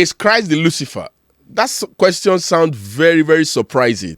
Is Christ the Lucifer? That question sounds very, very surprising.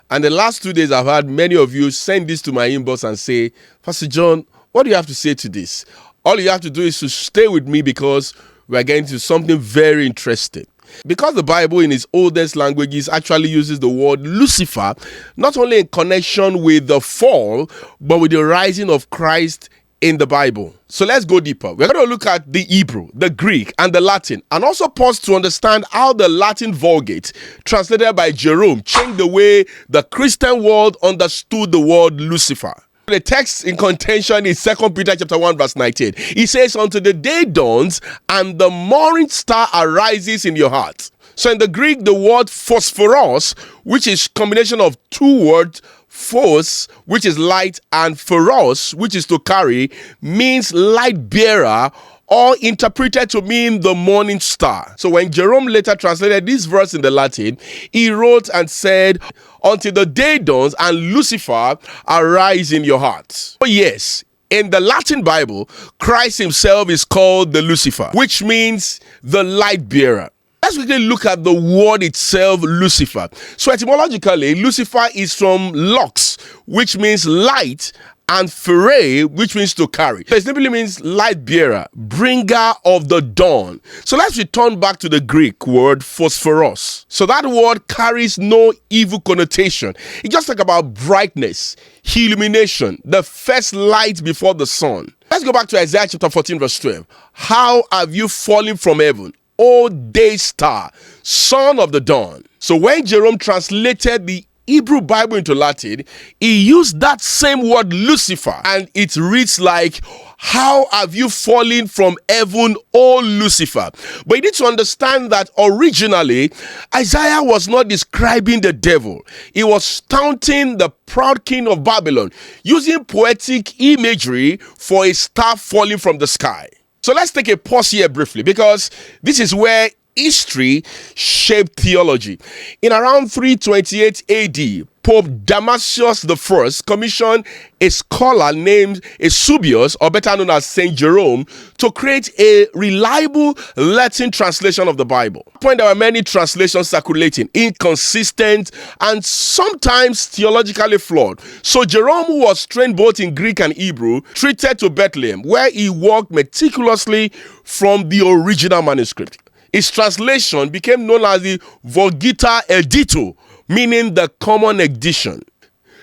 And the last 2 days, I've had many of you send this to my inbox and say, Pastor John, what do you have to say to this? All you have to do is to stay with me because we're getting to something very interesting. Because the Bible in its oldest languages actually uses the word Lucifer, not only in connection with the fall, but with the rising of Christ in the Bible. So let's go deeper. We're going to look at the Hebrew, the Greek, and the Latin, and also pause to understand how the Latin Vulgate, translated by Jerome, changed the way the Christian world understood the word Lucifer. The text in contention is 2 Peter chapter 1 verse 19. It says, until the day dawns and the morning star arises in your heart. So in the Greek, the word phosphoros, which is combination of two words, phos, which is light, and phoros, which is to carry, means light bearer, or interpreted to mean the morning star. So when Jerome later translated this verse in the Latin, he wrote and said, until the day dawns and Lucifer arise in your heart. Oh yes, in the Latin Bible, Christ himself is called the Lucifer, which means the light bearer. Let's quickly look at the word itself, Lucifer. So etymologically, Lucifer is from lux, which means light, and fere, which means to carry. So it simply means light bearer, bringer of the dawn. So let's return back to the Greek word phosphoros. So that word carries no evil connotation. It just talks about brightness, illumination, the first light before the sun. Let's go back to Isaiah chapter 14 verse 12. How have you fallen from heaven, O day star, son of the dawn? So when Jerome translated the Hebrew Bible into Latin, he used that same word Lucifer, and it reads like, how have you fallen from heaven, O Lucifer? But you need to understand that originally, Isaiah was not describing the devil. He was taunting the proud king of Babylon, using poetic imagery for a star falling from the sky. So let's take a pause here briefly, because this is where history shaped theology. In around 328 AD, Pope Damasius I commissioned a scholar named Eusebius, or better known as Saint Jerome, to create a reliable Latin translation of the Bible. At the point, there were many translations circulating, inconsistent and sometimes theologically flawed. So Jerome, who was trained both in Greek and Hebrew, treated to Bethlehem, where he worked meticulously from the original manuscript. His translation became known as the Vulgata Edito, meaning the common edition.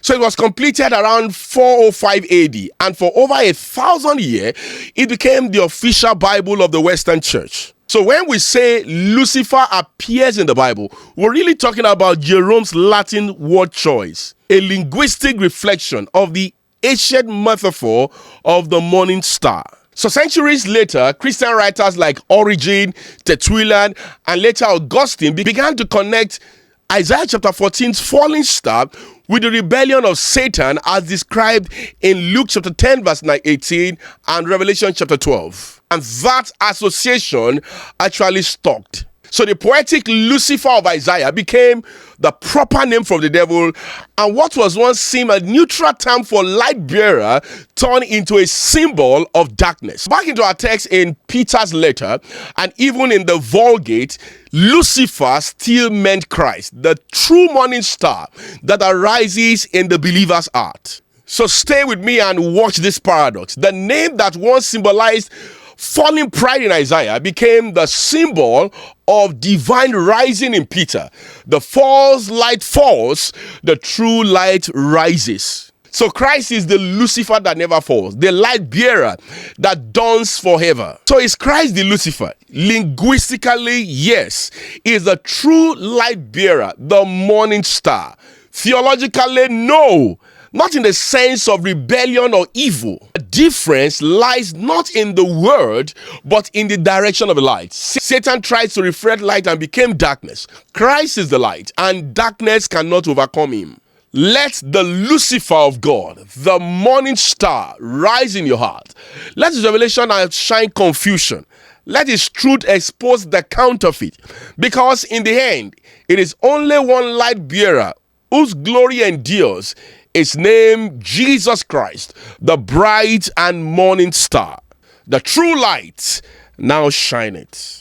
So it was completed around 405 AD, and for over 1,000 years, it became the official Bible of the Western Church. So when we say Lucifer appears in the Bible, we're really talking about Jerome's Latin word choice, a linguistic reflection of the ancient metaphor of the morning star. So centuries later, Christian writers like Origen, Tertullian, and later Augustine began to connect Isaiah chapter 14's falling star with the rebellion of Satan as described in Luke chapter 10 verse 18 and Revelation chapter 12. And that association actually stuck. So the poetic Lucifer of Isaiah became the proper name for the devil, and what was once seemed a neutral term for light bearer turned into a symbol of darkness. Back into our text in Peter's letter, and even in the Vulgate, Lucifer still meant Christ, the true morning star that arises in the believer's heart. So stay with me and watch this paradox. The name that once symbolized falling pride in Isaiah became the symbol of divine rising in Peter. The false light falls, the true light rises. So Christ is the Lucifer that never falls, the light bearer that dawns forever. So is Christ the Lucifer? Linguistically, yes. He is the true light bearer, the morning star. Theologically, no. Not in the sense of rebellion or evil. The difference lies not in the word, but in the direction of the light. Satan tried to reflect light and became darkness. Christ is the light, and darkness cannot overcome him. Let the Lucifer of God, the morning star, rise in your heart. Let his revelation outshine confusion. Let his truth expose the counterfeit. Because in the end, it is only one light bearer whose glory endures, is named Jesus Christ, the bright and morning star. The true light now shineth.